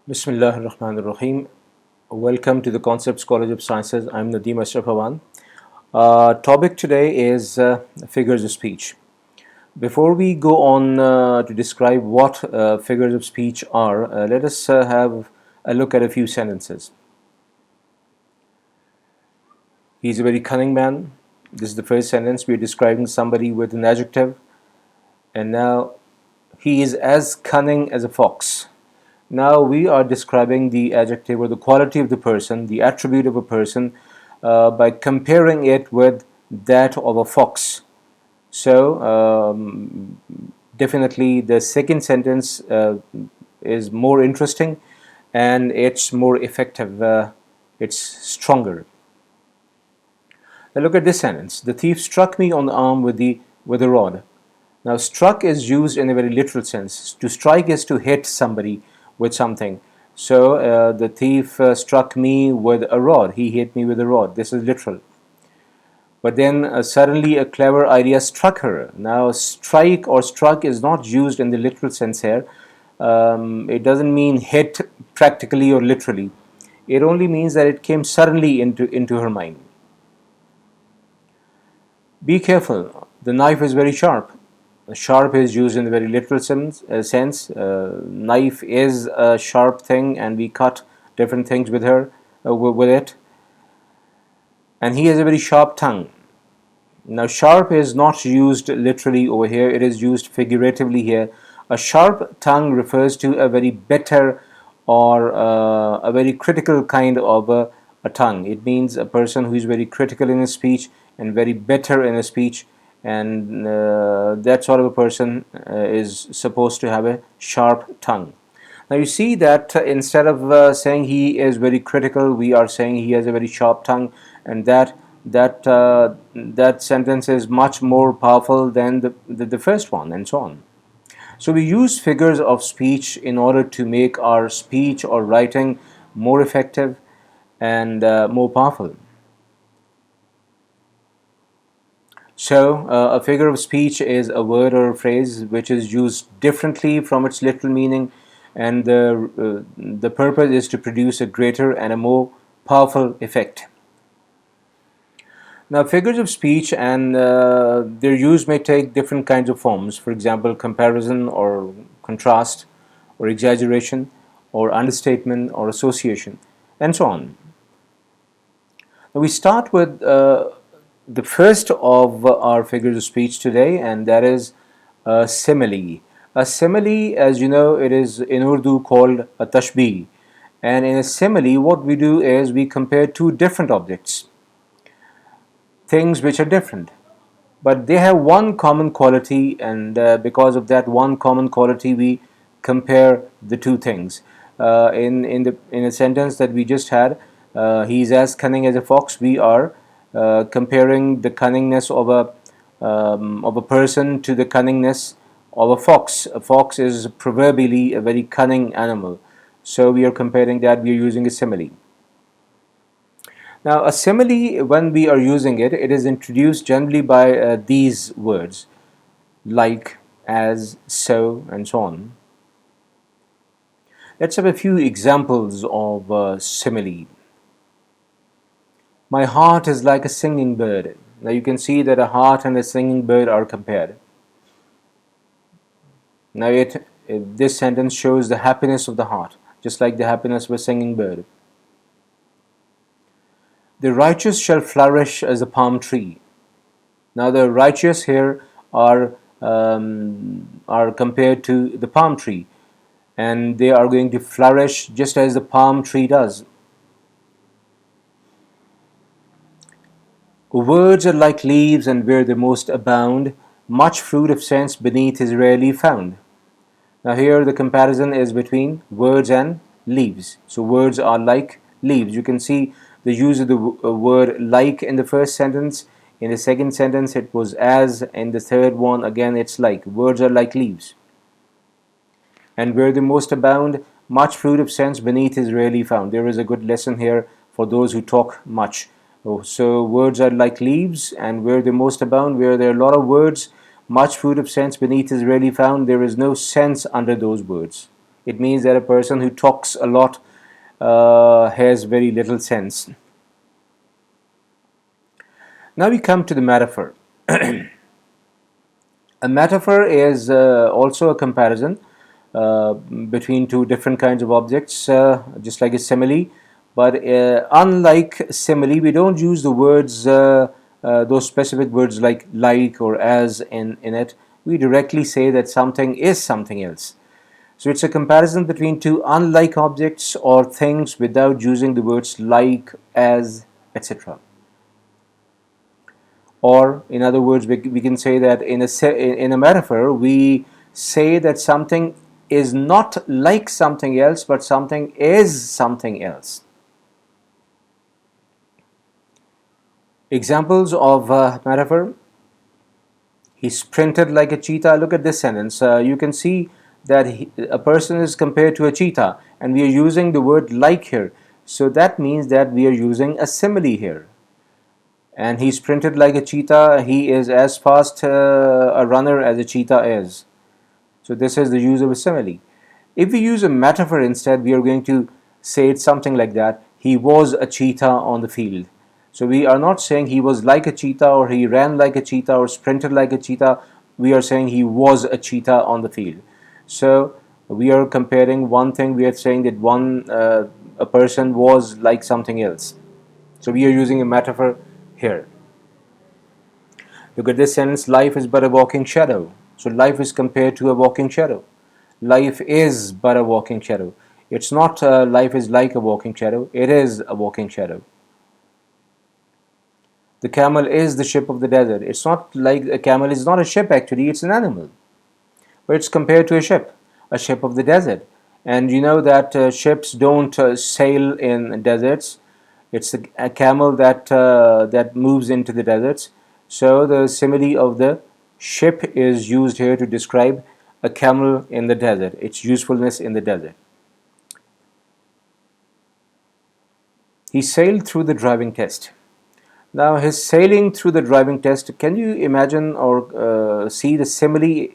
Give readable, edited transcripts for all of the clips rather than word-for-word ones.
Bismillah ar-Rahman ar-Rahim. Welcome to the Concepts College of Sciences. I'm Nadeem Ashraf Awan. Topic today is figures of speech. Before we go on to describe what figures of speech are, let us have a look at a few sentences. He's a very cunning man. This is the first sentence. We're describing somebody with an adjective. And now, he is as cunning as a fox. Now we are describing the adjective or the quality of the person, the attribute of a person, by comparing it with that of a fox. So definitely the second sentence is more interesting and it's more effective, it's stronger. Now look at this sentence. The thief struck me on the arm with a rod. Now struck is used in a very literal sense. To strike is to hit somebody with something. So the thief struck me with a rod. He hit me with a rod. This is literal. But then suddenly a clever idea struck her. Now strike or struck is not used in the literal sense here. It doesn't mean hit practically or literally. It only means that it came suddenly into her mind. Be careful. The knife is very sharp. Sharp is used in the very literal sense. Knife is a sharp thing, and we cut different things with it. And he has a very sharp tongue. Now, sharp is not used literally over here. It is used figuratively here. A sharp tongue refers to a very bitter or a very critical kind of a tongue. It means a person who is very critical in his speech and very bitter in his speech. And that sort of a person is supposed to have a sharp tongue. Now you see that instead of saying he is very critical, we are saying he has a very sharp tongue, and that sentence is much more powerful than the first one, and so on. So we use figures of speech in order to make our speech or writing more effective and more powerful. So, a figure of speech is a word or a phrase which is used differently from its literal meaning, and the purpose is to produce a greater and a more powerful effect. Now, figures of speech and their use may take different kinds of forms. For example, comparison or contrast, or exaggeration, or understatement, or association, and so on. Now, we start with the first of our figures of speech today, and that is a simile. A simile, as you know, it is in Urdu called a tashbih. And in a simile, what we do is we compare two different objects, things which are different, but they have one common quality, and because of that one common quality, we compare the two things. In a sentence that we just had, he's as cunning as a fox. We are comparing the cunningness of a person to the cunningness of a fox. A fox is proverbially a very cunning animal. So we are comparing that. We are using a simile. Now, a simile, when we are using it, it is introduced generally by these words, like, as, so, and so on. Let's have a few examples of simile. My heart is like a singing bird. Now you can see that a heart and a singing bird are compared. Now this sentence shows the happiness of the heart, just like the happiness of a singing bird. The righteous shall flourish as a palm tree. Now the righteous here are compared to the palm tree, and they are going to flourish just as the palm tree does. Words are like leaves, and where they most abound, much fruit of sense beneath is rarely found. Now here the comparison is between words and leaves. So words are like leaves. You can see the use of the word like in the first sentence. In the second sentence it was as. In the third one again it's like. Words are like leaves. And where they most abound, much fruit of sense beneath is rarely found. There is a good lesson here for those who talk much. So words are like leaves, and where they most abound, where there are a lot of words, much fruit of sense beneath is rarely found. There is no sense under those words. It means that a person who talks a lot has very little sense. Now we come to the metaphor. A metaphor is also a comparison between two different kinds of objects, just like a simile. But unlike simile, we don't use the words, those specific words like or as in it. We directly say that something is something else. So it's a comparison between two unlike objects or things without using the words like, as, etc. Or in other words, we can say that in a metaphor, we say that something is not like something else, but something is something else. Examples of metaphor: he sprinted like a cheetah. Look at this sentence. You can see that a person is compared to a cheetah, and we are using the word like here. So that means that we are using a simile here. And he sprinted like a cheetah. He is as fast a runner as a cheetah is. So this is the use of a simile. If we use a metaphor instead, we are going to say it something like that. He was a cheetah on the field. So we are not saying he was like a cheetah, or he ran like a cheetah, or sprinted like a cheetah. We are saying he was a cheetah on the field. So we are comparing one thing. We are saying that a person was like something else. So we are using a metaphor here. Look at this sentence: life is but a walking shadow. So life is compared to a walking shadow. Life is but a walking shadow. It's not life is like a walking shadow. It is a walking shadow. The camel is the ship of the desert. It's not like a camel is not a ship actually, it's an animal. But it's compared to a ship of the desert. And you know that ships don't sail in deserts. It's a camel that moves into the deserts. So the simile of the ship is used here to describe a camel in the desert, its usefulness in the desert. He sailed through the driving test. Now his sailing through the driving test, can you imagine or see the simile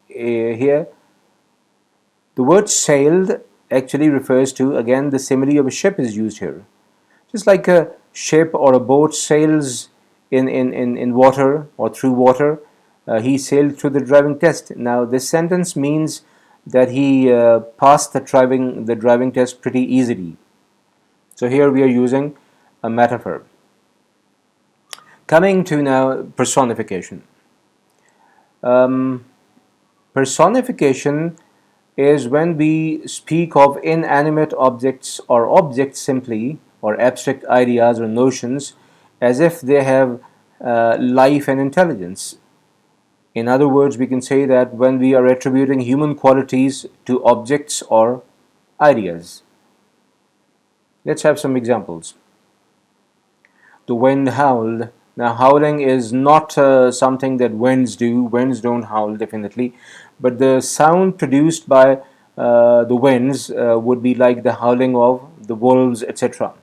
here? The word sailed actually refers to, again, the simile of a ship is used here. Just like a ship or a boat sails in water or through water, he sailed through the driving test. Now this sentence means that he passed the driving test pretty easily. So here we are using a metaphor. Coming to now personification. Personification is when we speak of inanimate objects or objects simply, or abstract ideas or notions, as if they have life and intelligence. In other words, we can say that when we are attributing human qualities to objects or ideas. Let's have some examples. The wind howled. Now, howling is not something that winds do. Winds don't howl, definitely. But the sound produced by the winds would be like the howling of the wolves, etc.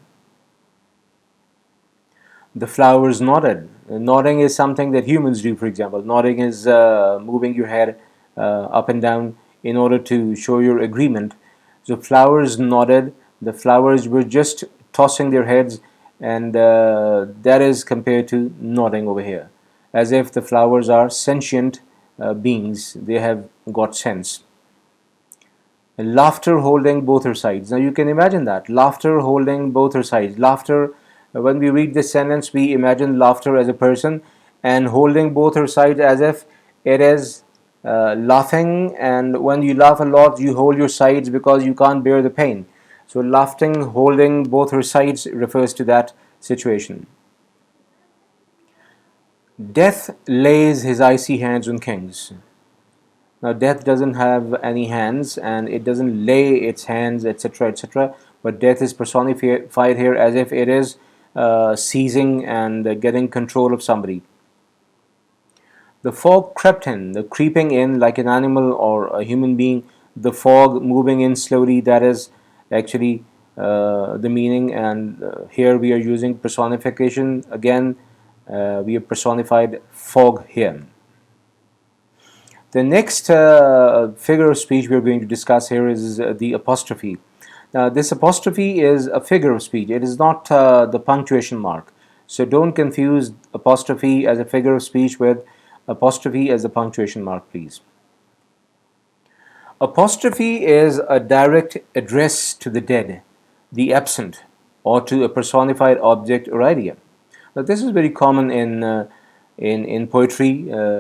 The flowers nodded. Nodding is something that humans do, for example. Nodding is moving your head up and down in order to show your agreement. So flowers nodded. The flowers were just tossing their heads, and that is compared to nodding over here, as if the flowers are sentient beings. They have got sense. And laughter holding both her sides. Now you can imagine that. Laughter holding both her sides. Laughter, when we read this sentence, we imagine laughter as a person, and holding both her sides as if it is laughing. And when you laugh a lot, you hold your sides because you can't bear the pain. So laughing, holding both her sides refers to that situation. Death lays his icy hands on kings. Now death doesn't have any hands, and it doesn't lay its hands, etc., etc. But death is personified here as if it is seizing and getting control of somebody. The fog crept in, the creeping in like an animal or a human being. The fog moving in slowly, that is actually the meaning. And here we are using personification. Again, we have personified fog here. The next figure of speech we're going to discuss here is the apostrophe. Now, this apostrophe is a figure of speech. It is not the punctuation mark. So don't confuse apostrophe as a figure of speech with apostrophe as a punctuation mark, please. Apostrophe is a direct address to the dead, the absent, or to a personified object or idea. Now, this is very common in poetry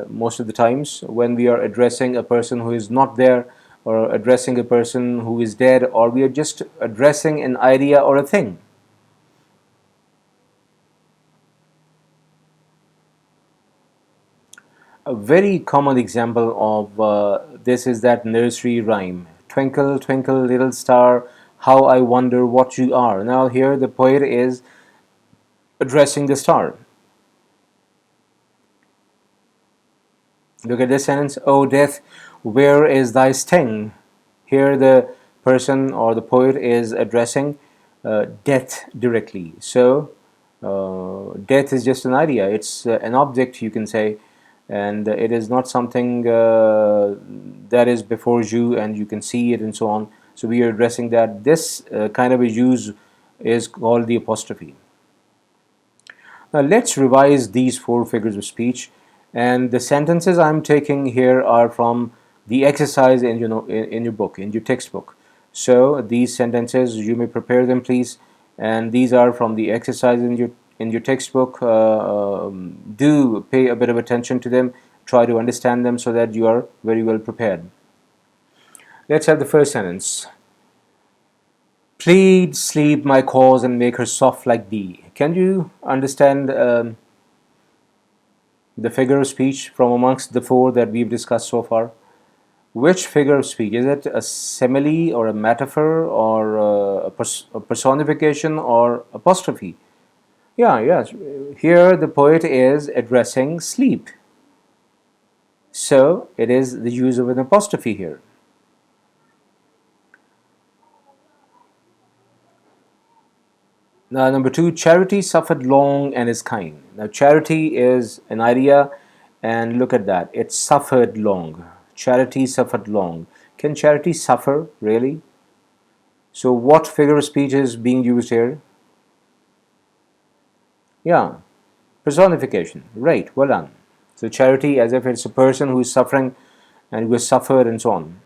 most of the times when we are addressing a person who is not there, or addressing a person who is dead, or we are just addressing an idea or a thing. A very common example of this is that nursery rhyme, twinkle twinkle little star, how I wonder what you are. Now here the poet is addressing the star. Look at this sentence, oh death, where is thy sting? Here the person or the poet is addressing death directly. So death is just an idea, it's an object, you can say, and it is not something that is before you and you can see it and so on. So we are addressing that. This kind of a use is called the apostrophe. Now let's revise these four figures of speech, and the sentences I'm taking here are from the exercise in in your book, in your textbook. So these sentences, you may prepare them please, and these are from the exercise in your textbook. Do pay a bit of attention to them, try to understand them so that you are very well prepared. Let's have the first sentence. Plead, sleep my cause and make her soft like thee. Can you understand the figure of speech from amongst the four that we've discussed so far? Which figure of speech? Is it a simile or a metaphor or a personification or apostrophe? Yeah, yes. Here the poet is addressing sleep. So it is the use of an apostrophe here. Now, number two, charity suffered long and is kind. Now, charity is an idea, and look at that. It suffered long. Charity suffered long. Can charity suffer, really? So, what figure of speech is being used here? Yeah, personification. Right, well done. So, charity as if it's a person who is suffering and who has suffered and so on.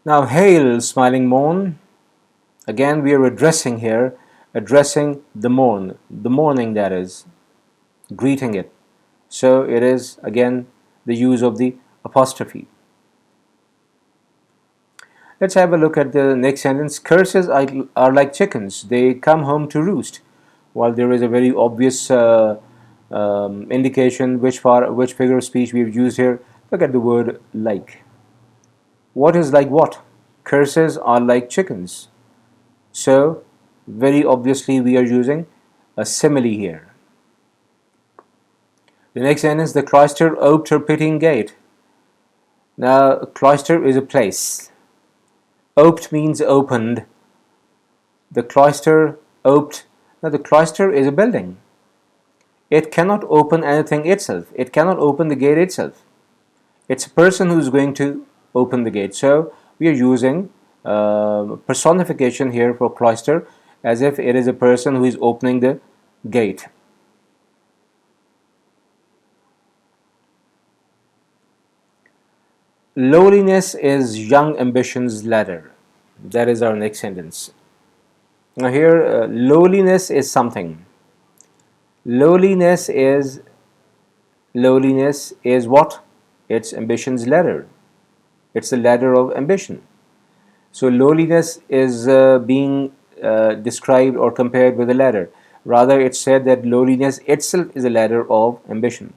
Now, hail, smiling morn. Again, we are addressing here, addressing the morn, the morning that is, greeting it. So it is again the use of the apostrophe. Let's have a look at the next sentence. Curses are like chickens, they come home to roost. While there is a very obvious indication which figure of speech we've used here, look at the word like. What is like what? Curses are like chickens. So, very obviously we are using a simile here. The next sentence, the cloister oped her pitying gate. Now, cloister is a place. Oped means opened. The cloister oped. Now, the cloister is a building. It cannot open anything itself. It cannot open the gate itself. It's a person who's going to open the gate. So, we are using personification here for cloister as if it is a person who is opening the gate. Lowliness is young ambition's ladder. That is our next sentence. Now here lowliness is something. Lowliness is what? It's ambition's ladder. It's the ladder of ambition. So lowliness is being described or compared with a ladder. Rather, it's said that lowliness itself is a ladder of ambition.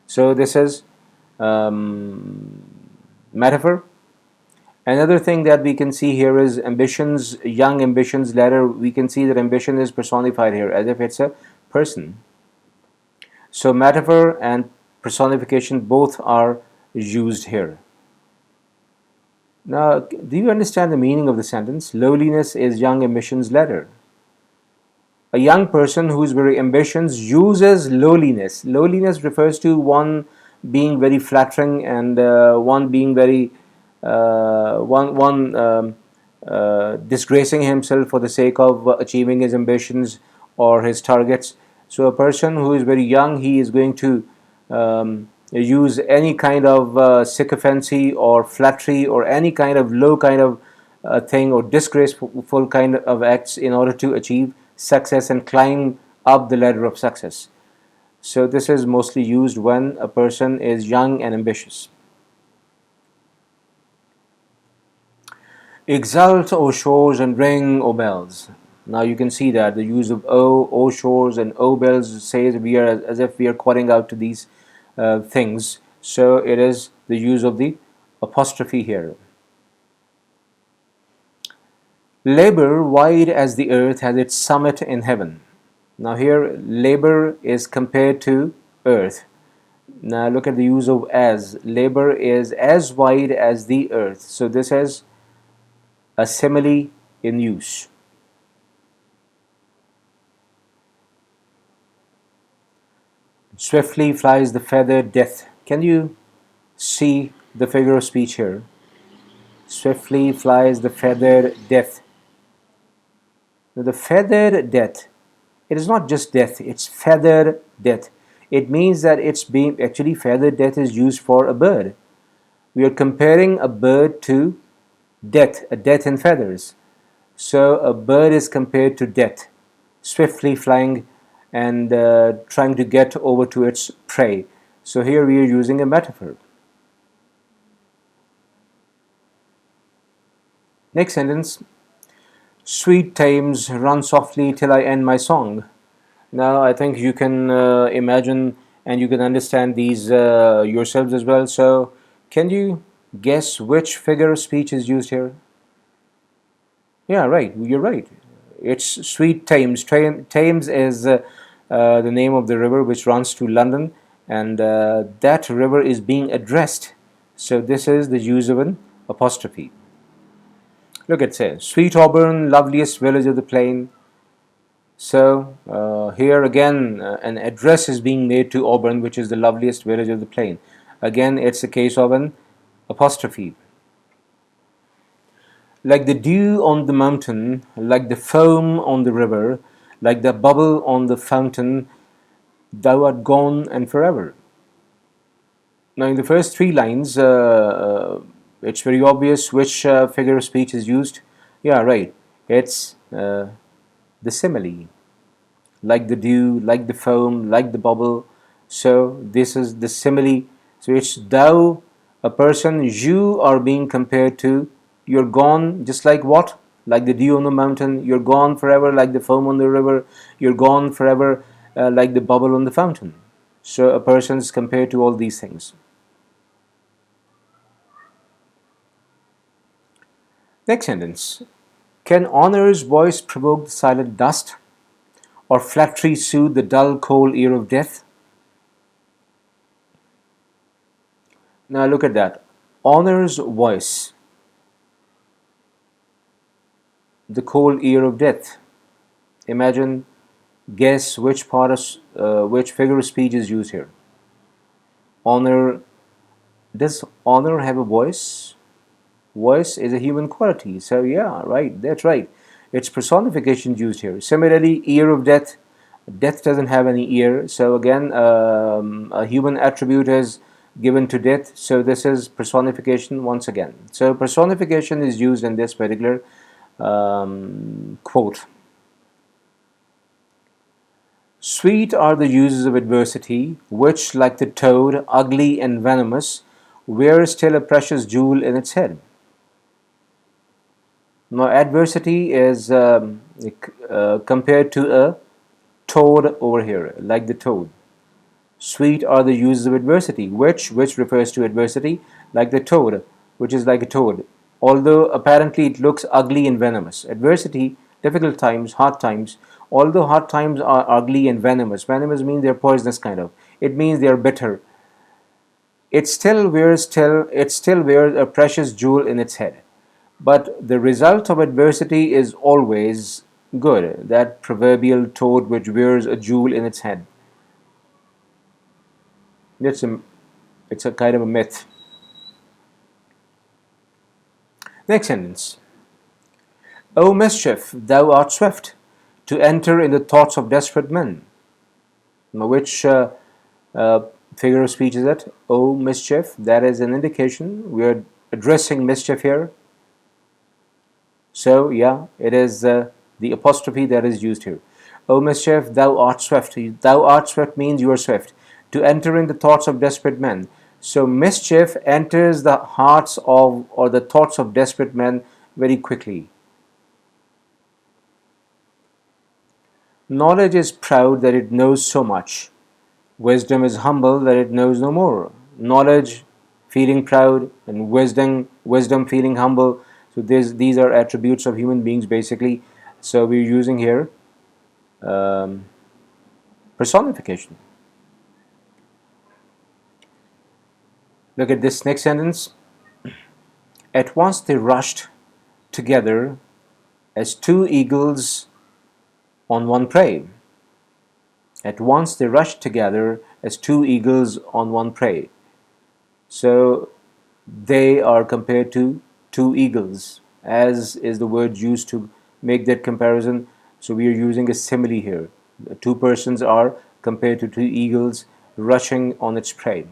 So this is metaphor. Another thing that we can see here is young ambition's ladder. We can see that ambition is personified here as if it's a person. So metaphor and personification both are used here. Now, do you understand the meaning of the sentence? Lowliness is young ambition's ladder. A young person who is very ambitious uses lowliness. Lowliness refers to one being very flattering, and one being very one disgracing himself for the sake of achieving his ambitions or his targets. So a person who is very young, he is going to use any kind of sycophancy or flattery or any kind of low kind of thing or disgraceful kind of acts in order to achieve success and climb up the ladder of success. So this is mostly used when a person is young and ambitious. Exult, O shores, and ring, O bells. Now you can see that the use of O shores, and O bells says we are as if we are calling out to these things. So it is the use of the apostrophe here. Labor, wide as the earth, has its summit in heaven. Now here, labor is compared to earth. Now look at the use of as. Labor is as wide as the earth. So this is a simile in use. Swiftly flies the feathered death. Can you see the figure of speech here? Swiftly flies the feathered death. Now the feathered death, it is not just death, it's feathered death. It means that it's being, actually feathered death is used for a bird. We are comparing a bird to death, a death in feathers. So a bird is compared to death, swiftly flying and trying to get over to its prey. So here we are using a metaphor. Next sentence. Sweet Thames, run softly till I end my song. Now I think you can imagine and you can understand these yourselves as well. So can you guess which figure of speech is used here? Yeah, right. You're right. It's Sweet Thames. Thames is the name of the river which runs to London, and that river is being addressed. So this is the use of an apostrophe. Look, it says, Sweet Auburn, loveliest village of the plain. So here again, an address is being made to Auburn, which is the loveliest village of the plain. Again, it's a case of an apostrophe. Like the dew on the mountain, like the foam on the river, like the bubble on the fountain, thou art gone and forever. Now, in the first three lines, it's very obvious which figure of speech is used. Yeah, right. It's the simile. Like the dew, like the foam, like the bubble. So this is the simile. So it's thou, a person, you are being compared to, you're gone, just like what? Like the dew on the mountain, you're gone forever, like the foam on the river, you're gone forever, like the bubble on the fountain. So a person is compared to all these things. Next sentence. Can honor's voice provoke the silent dust, or flattery soothe the dull cold ear of death? Now look at that. Honor's voice, the cold ear of death. Imagine, guess which part of which figure of speech is used here. Honor. Does honor have a voice? Voice is a human quality. So yeah, right. That's right. It's personification used here. Similarly, ear of death. Death doesn't have any ear. So again, a human attribute is given to death. So this is personification once again. So personification is used in this particular quote. Sweet are the uses of adversity, which, like the toad, ugly and venomous, wears still a precious jewel in its head. Now, adversity is compared to a toad over here, like the toad. Sweet are the uses of adversity, which refers to adversity, like the toad, which is like a toad. Although apparently it looks ugly and venomous. Adversity, difficult times, hard times. Although hard times are ugly and venomous. Venomous means they're poisonous kind of. It means they're bitter. It still wears a precious jewel in its head. But the result of adversity is always good. That proverbial toad which wears a jewel in its head. That's It's a kind of a myth. Next sentence. O mischief, thou art swift to enter in the thoughts of desperate men. Now, which uh, figure of speech is it? O mischief, that is an indication. We are addressing mischief here. So, yeah, it is the apostrophe that is used here. O mischief, thou art swift. Thou art swift means you are swift. To enter in the thoughts of desperate men. So, mischief enters the hearts of or the thoughts of desperate men very quickly. Knowledge is proud that it knows so much. Wisdom is humble that it knows no more. Knowledge, feeling proud, and wisdom feeling humble. So these are attributes of human beings basically. So we're using here um, personification. Look at this next sentence. At once they rushed together as two eagles on one prey. At once they rushed together as two eagles on one prey. So they are compared to two eagles, as is the word used to make that comparison. So we are using a simile here. Two persons are compared to two eagles rushing on its prey.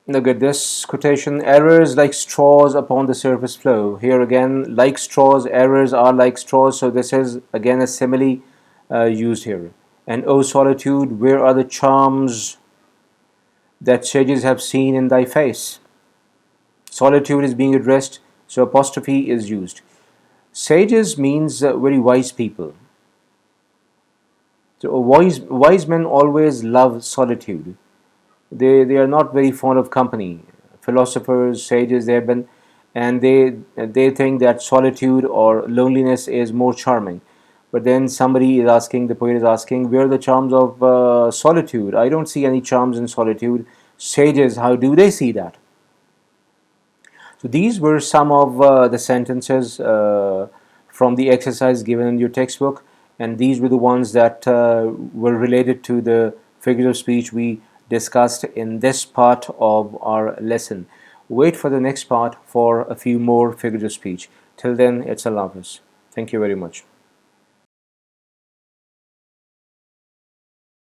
Look at this quotation. Errors like straws upon the surface flow. Here again, like straws, errors are like straws. So this is again a simile used here. And O solitude, where are the charms that sages have seen in thy face? Solitude is being addressed, so apostrophe is used. Sages means very wise people. So wise men always love solitude. They are not very fond of company. Philosophers, sages, they have been, and they think that solitude or loneliness is more charming. But then somebody is asking, the poet is asking, where are the charms of solitude? I don't see any charms in solitude. Sages, how do they see that? So these were some of the sentences from the exercise given in your textbook, and these were the ones that were related to the figures of speech we discussed in this part of our lesson. Wait for the next part for a few more figures of speech. Till then, it's Allah Hafiz. Thank you very much.